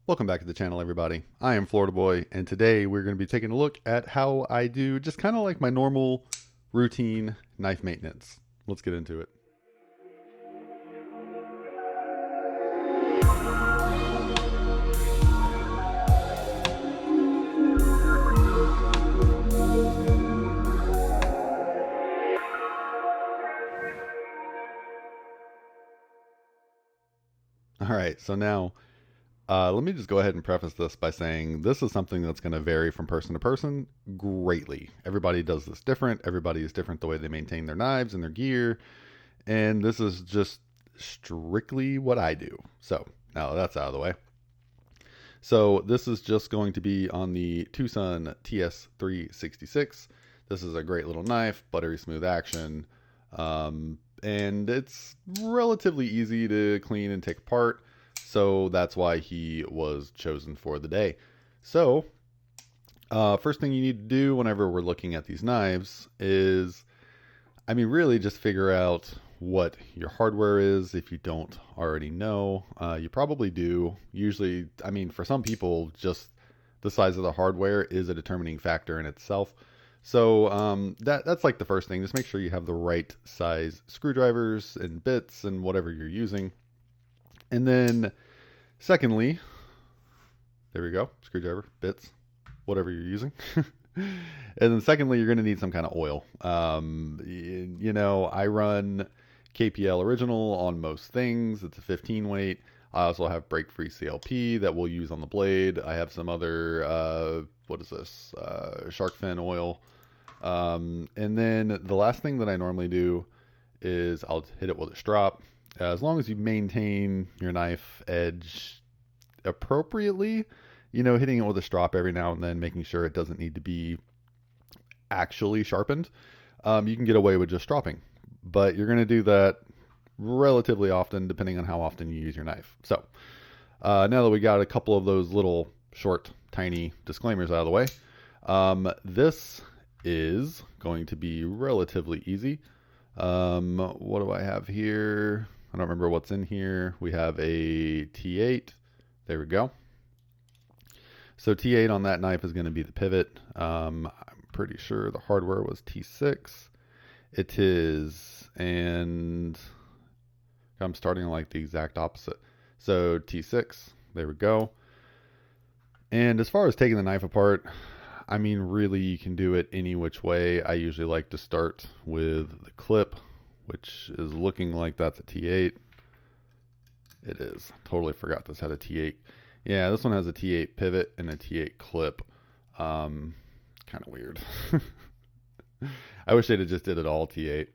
Welcome back to the channel, everybody. I am Florida Boy, and today we're going to be taking a look at how I do just kind of like my normal routine knife maintenance. Let's get into it. All right, so now let me just go ahead and preface this by saying this is something that's going to vary from person to person greatly. Everybody does this different. Everybody is different the way they maintain their knives and their gear. And this is just strictly what I do. So now that's out of the way. So this is just going to be on the Tucson TS366. This is a great little knife, buttery smooth action. And it's relatively easy to clean and take apart. So that's why he was chosen for the day. So first thing you need to do whenever we're looking at these knives is, really just figure out what your hardware is. If you don't already know, you probably do. Usually, for some people, just the size of the hardware is a determining factor in itself. So that's like the first thing. Just make sure you have the right size screwdrivers and bits and whatever you're using. And then secondly, there we go, screwdriver, bits, whatever you're using. And then secondly, you're going to need some kind of oil. I run KPL Original on most things. It's a 15 weight. I also have break-free CLP that we'll use on the blade. I have some other, what is this? Shark fin oil. And then the last thing that I normally do is I'll hit it with a strop. As long as you maintain your knife edge appropriately, hitting it with a strop every now and then, making sure it doesn't need to be actually sharpened, you can get away with just stropping. But you're going to do that relatively often, depending on how often you use your knife. So now that we got a couple of those little short, tiny disclaimers out of the way, this is going to be relatively easy. What do I have here? I don't remember what's in here. We have a T8. There we go. So T8 on that knife is going to be the pivot. I'm pretty sure the hardware was T6. It is, and I'm starting like the exact opposite. So T6, there we go. And as far as taking the knife apart, really you can do it any which way. I usually like to start with the clip, which is looking like that's a T8. It is. Totally forgot this had a T8. Yeah, this one has a T8 pivot and a T8 clip. Kind of weird. I wish they'd have just did it all T8.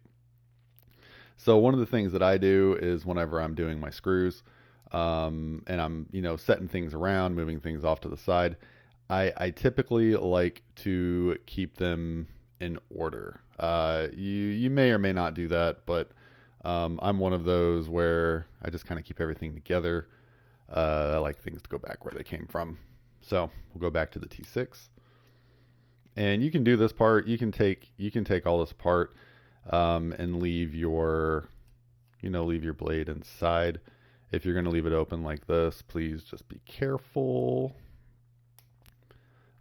So one of the things that I do is whenever I'm doing my screws, and I'm, setting things around, moving things off to the side, I typically like to keep them in order. You may or may not do that, but I'm one of those where I just kind of keep everything together. I like things to go back where they came from. So we'll go back to the T6. And you can do this part. You can take all this apart and leave your blade inside. If you're going to leave it open like this, please just be careful.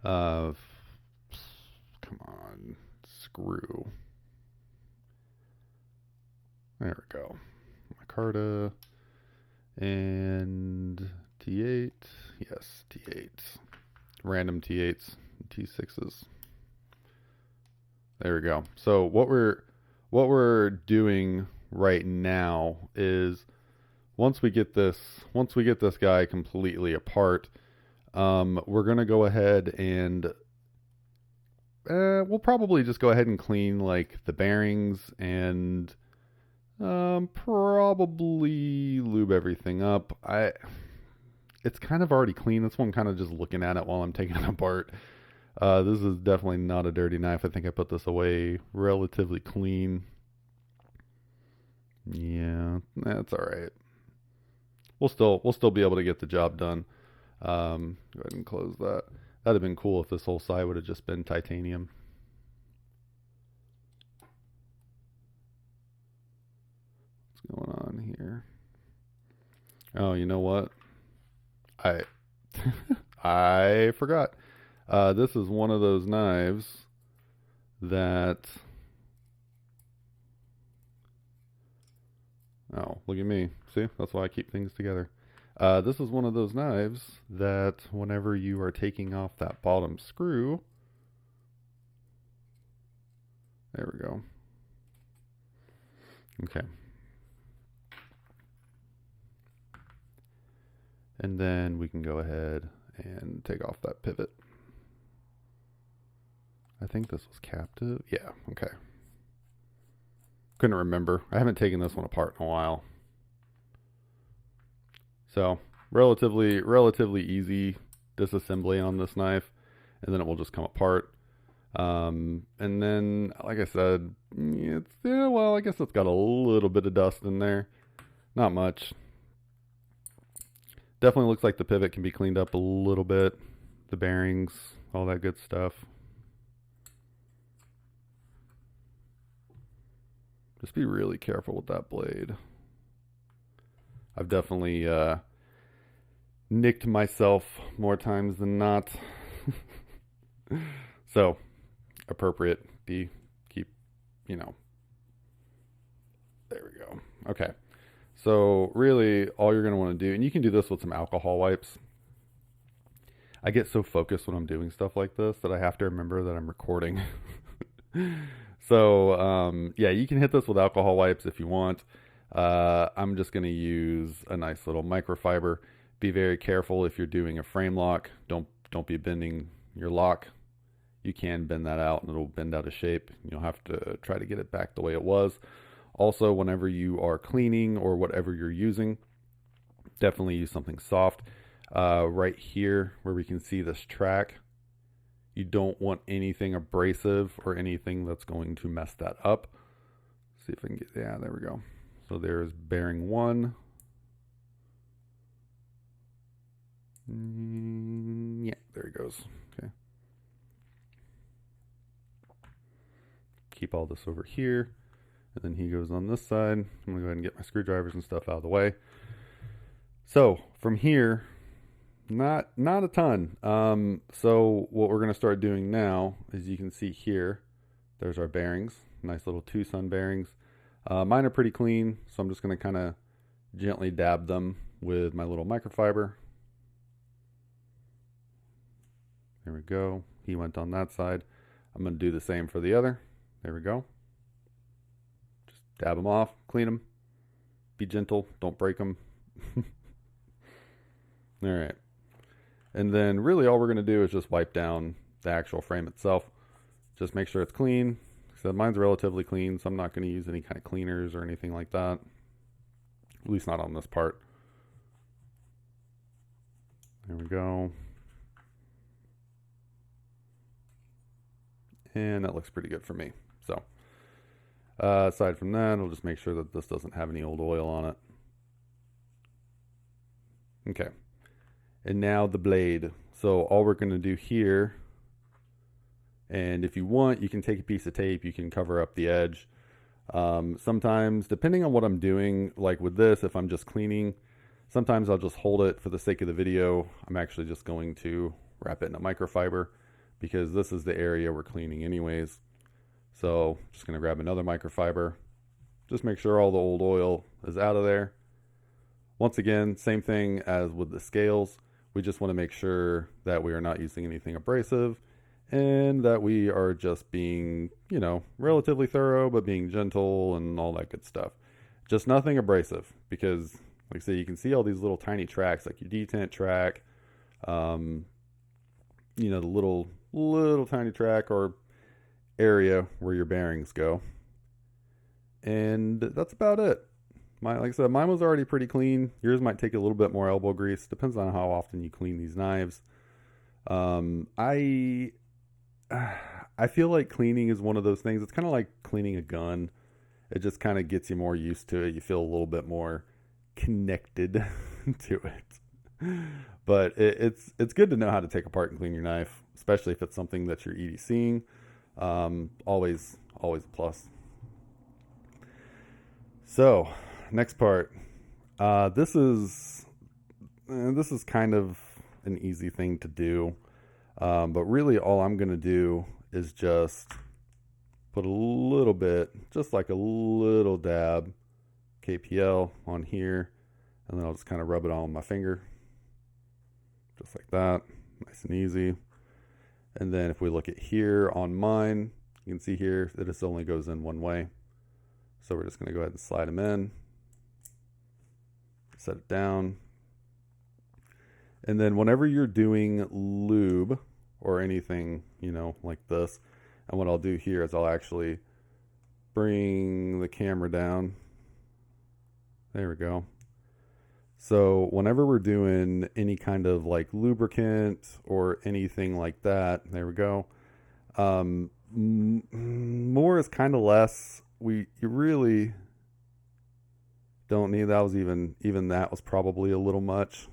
Come on, screw. There we go. Micarta and T8. Yes, T8. Random T8s, T6s. There we go. So what we're doing right now is once we get this guy completely apart, we're gonna go ahead and we'll probably just go ahead and clean like the bearings and probably lube everything up. It's kind of already clean. This one kind of just looking at it while I'm taking it apart. This is definitely not a dirty knife. I think I put this away relatively clean. Yeah, that's all right. We'll still be able to get the job done. Go ahead and close that. That'd have been cool if this whole side would have just been titanium. What's going on here? Oh, you know what? I forgot. This is one of those knives that... Oh, look at me. See? That's why I keep things together. This is one of those knives that whenever you are taking off that bottom screw... There we go. Okay. And then we can go ahead and take off that pivot. I think this was captive. Yeah, okay. Couldn't remember. I haven't taken this one apart in a while. So, relatively easy disassembly on this knife, and then it will just come apart. And then, like I said, well, I guess it's got a little bit of dust in there. Not much. Definitely looks like the pivot can be cleaned up a little bit. The bearings, all that good stuff. Just be really careful with that blade. I've definitely nicked myself more times than not. So, appropriate. Keep, you know. There we go. Okay. So, really, all you're going to want to do, and you can do this with some alcohol wipes. I get so focused when I'm doing stuff like this that I have to remember that I'm recording. So, yeah, you can hit this with alcohol wipes if you want. I'm just going to use a nice little microfiber. Be very careful if you're doing a frame lock. Don't be bending your lock. You can bend that out and it'll bend out of shape. You'll have to try to get it back the way it was. Also, whenever you are cleaning or whatever you're using, definitely use something soft. Right here where we can see this track, you don't want anything abrasive or anything that's going to mess that up. See if I can get, yeah, there we go. So there's bearing 1. Yeah, there it goes. Okay. Keep all this over here. And then he goes on this side. I'm going to go ahead and get my screwdrivers and stuff out of the way. So from here, not a ton. So what we're going to start doing now, as you can see here, there's our bearings. Nice little Tucson bearings. Mine are pretty clean, so I'm just going to kind of gently dab them with my little microfiber. There we go. He went on that side. I'm going to do the same for the other. There we go. Just dab them off, clean them. Be gentle, don't break them. All right. And then really all we're going to do is just wipe down the actual frame itself. Just make sure it's clean. So mine's relatively clean, so I'm not going to use any kind of cleaners or anything like that. At least not on this part. There we go. And that looks pretty good for me. So, aside from that, I'll just make sure that this doesn't have any old oil on it. Okay. And now the blade. So all we're going to do here, and if you want, you can take a piece of tape, you can cover up the edge. Sometimes, depending on what I'm doing, like with this, if I'm just cleaning, sometimes I'll just hold it for the sake of the video. I'm actually just going to wrap it in a microfiber because this is the area we're cleaning anyways. So just going to grab another microfiber. Just make sure all the old oil is out of there. Once again, same thing as with the scales. We just want to make sure that we are not using anything abrasive and that we are just being, you know, relatively thorough, but being gentle and all that good stuff. Just nothing abrasive because, like I say, you can see all these little tiny tracks, like your detent track, you know, the little tiny track or area where your bearings go. And that's about it. Like I said, mine was already pretty clean. Yours might take a little bit more elbow grease. Depends on how often you clean these knives. I feel like cleaning is one of those things. It's kind of like cleaning a gun. It just kind of gets you more used to it. You feel a little bit more connected to it. But it's good to know how to take apart and clean your knife, especially if it's something that you're EDCing. Always a plus. So, next part. This is kind of an easy thing to do. But really all I'm going to do is just put a little bit, just like a little dab KPL on here, and then I'll just kind of rub it on my finger, just like that, nice and easy. And then if we look at here on mine, you can see here that this only goes in one way. So we're just going to go ahead and slide them in, set it down. And then whenever you're doing lube or anything, you know, like this, and what I'll do here is I'll actually bring the camera down. There we go. So whenever we're doing any kind of like lubricant or anything like that, there we go. More is kind of less. You really don't need that. Was even that was probably a little much.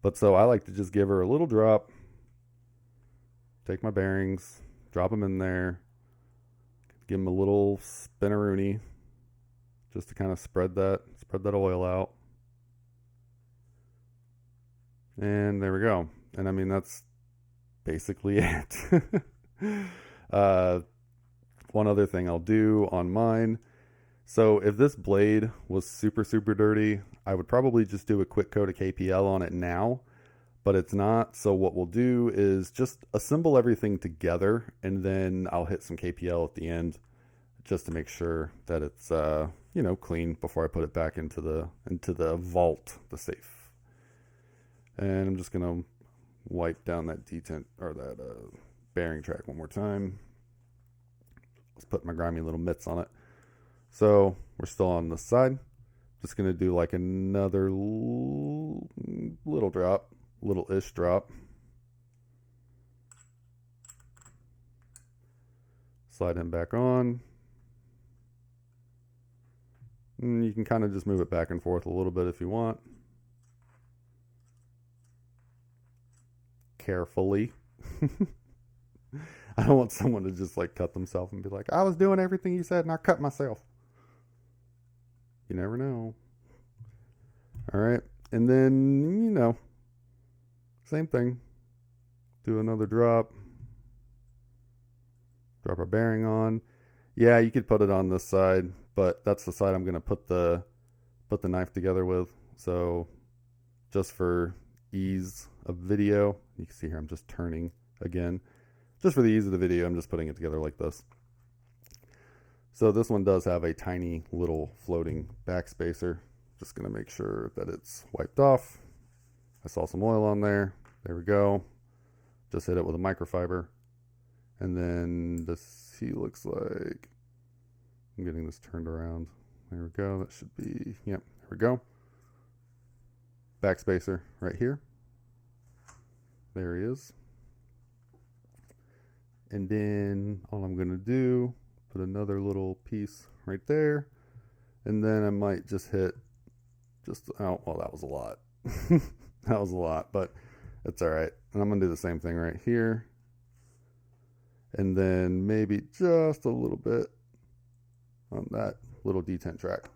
But so I like to just give her a little drop, take my bearings, drop them in there, give them a little spinneroonie, just to kind of spread that oil out. And there we go. And I mean, that's basically it. One other thing I'll do on mine. So if this blade was super, super dirty, I would probably just do a quick coat of KPL on it now, but it's not. So what we'll do is just assemble everything together, and then I'll hit some KPL at the end just to make sure that it's, you know, clean before I put it back into the vault, the safe. And I'm just going to wipe down that detent or that bearing track one more time. Let's put my grimy little mitts on it. So we're still on this side. Just going to do like another little drop, little-ish drop. Slide him back on. And you can kind of just move it back and forth a little bit if you want. Carefully. I don't want someone to just like cut themselves and be like, I was doing everything you said and I cut myself. You never know. All right. And then, you know, same thing. Do another drop. Drop our bearing on. Yeah, you could put it on this side, but that's the side I'm going to put the knife together with. So just for ease of video, you can see here I'm just turning again. Just for the ease of the video, I'm just putting it together like this. So this one does have a tiny little floating backspacer. Just going to make sure that it's wiped off. I saw some oil on there. There we go. Just hit it with a microfiber. And then this, he looks like, I'm getting this turned around. There we go. That should be, yep, there we go. Backspacer right here. There he is. And then all I'm going to do, put another little piece right there. And then I might just hit, oh, well, that was a lot. That was a lot, but it's all right. And I'm going to do the same thing right here. And then maybe just a little bit on that little detent track.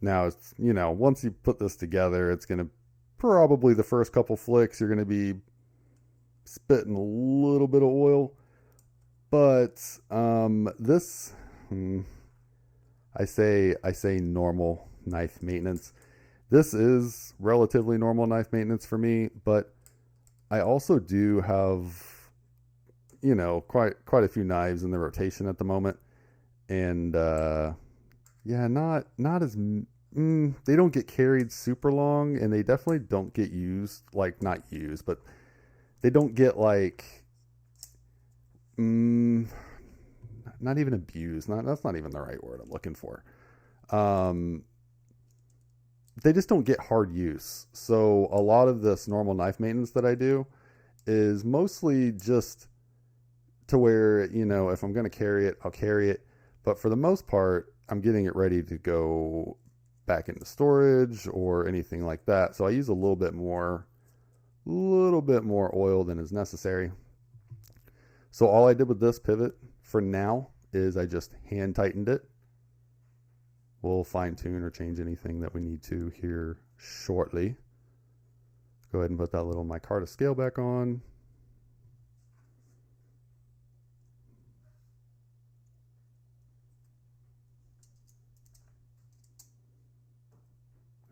Now, it's, you know, once you put this together, it's going to probably the first couple flicks, you're going to be spitting a little bit of oil. But this, I say normal knife maintenance. This is relatively normal knife maintenance for me, but I also do have, you know, quite a few knives in the rotation at the moment. And yeah, not as they don't get carried super long, and they definitely don't get used, like not used, but they don't get like not even abused. That's not even the right word I'm looking for. They just don't get hard use. So a lot of this normal knife maintenance that I do is mostly just to where, you know, if I'm going to carry it, I'll carry it. But for the most part, I'm getting it ready to go back into storage or anything like that. So I use a little bit more oil than is necessary. So all I did with this pivot for now is I just hand tightened it. We'll fine tune or change anything that we need to here shortly. Go ahead and put that little micarta scale back on.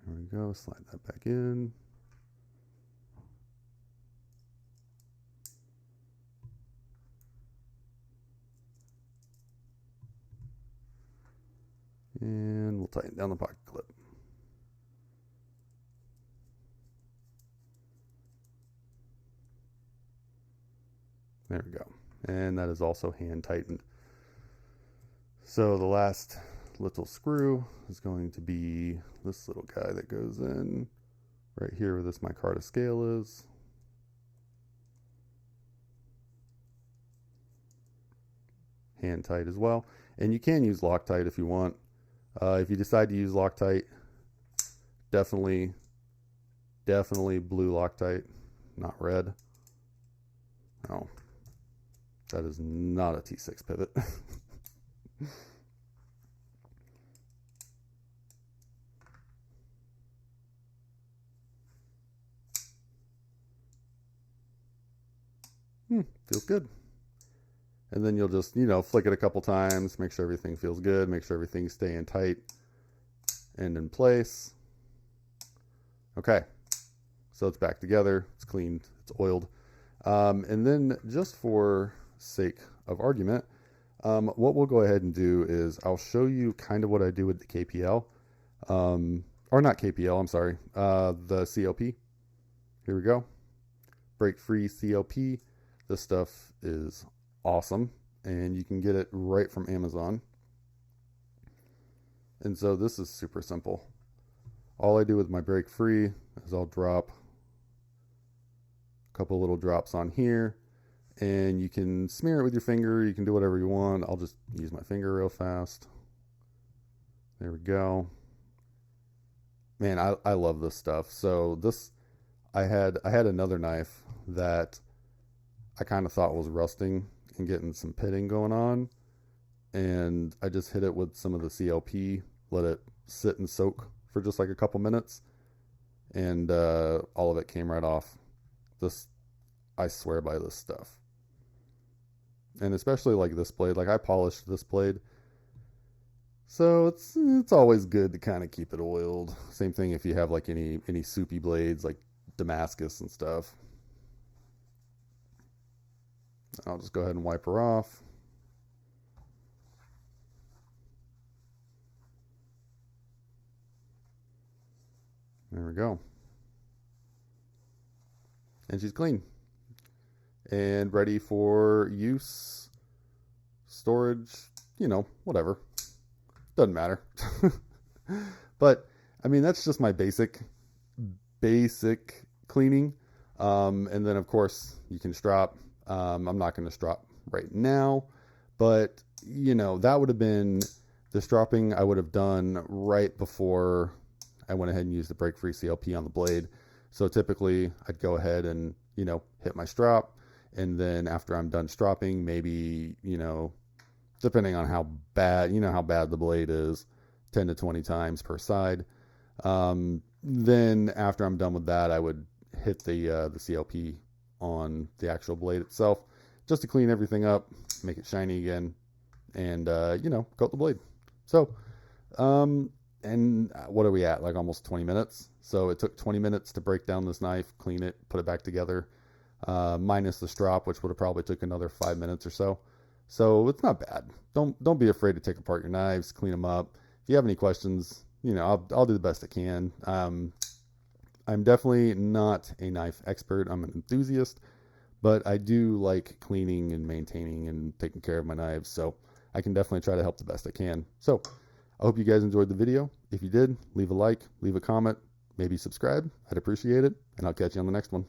There we go, slide that back in. And we'll tighten down the pocket clip. There we go. And that is also hand tightened. So the last little screw is going to be this little guy that goes in right here where this micarta scale is. Hand tight as well. And you can use Loctite if you want. If you decide to use Loctite, definitely blue Loctite, not red. No, that is not a T6 pivot. Feels good. And then you'll just, flick it a couple times, make sure everything feels good, make sure everything's staying tight and in place. Okay, so it's back together, it's cleaned, it's oiled. And then just for sake of argument, what we'll go ahead and do is I'll show you kind of what I do with the KPL, or not KPL, I'm sorry, the CLP. Here we go, break-free CLP. This stuff is awesome, and you can get it right from Amazon. And so this is super simple. All I do with my break free is I'll drop a couple little drops on here, and you can smear it with your finger, you can do whatever you want. I'll just use my finger real fast. There we go. Man, I love this stuff. So this, I had another knife that I kind of thought was rusting and getting some pitting going on, and I just hit it with some of the CLP, let it sit and soak for just like a couple minutes, and all of it came right off. This, I swear by this stuff. And especially like this blade, like I polished this blade, so it's always good to kind of keep it oiled. Same thing if you have like any soupy blades like Damascus and stuff. I'll just go ahead and wipe her off. There we go. And she's clean and ready for use, storage, whatever. Doesn't matter. But I mean, that's just my basic cleaning. And then of course you can strap. I'm not going to strap right now, but that would have been the stropping I would have done right before I went ahead and used the break-free CLP on the blade. So typically I'd go ahead and, hit my strap, and then after I'm done stropping, maybe, depending on how bad, how bad the blade is, 10 to 20 times per side. Then after I'm done with that, I would hit the CLP on the actual blade itself, just to clean everything up, make it shiny again, and coat the blade. So and what are we at, like almost 20 minutes? So it took 20 minutes to break down this knife, clean it, put it back together, minus the strop, which would have probably took another 5 minutes or so. So it's not bad. Don't be afraid to take apart your knives, clean them up. If you have any questions, I'll do the best I can. I'm definitely not a knife expert. I'm an enthusiast, but I do like cleaning and maintaining and taking care of my knives, so I can definitely try to help the best I can. So I hope you guys enjoyed the video. If you did, leave a like, leave a comment, maybe subscribe. I'd appreciate it, and I'll catch you on the next one.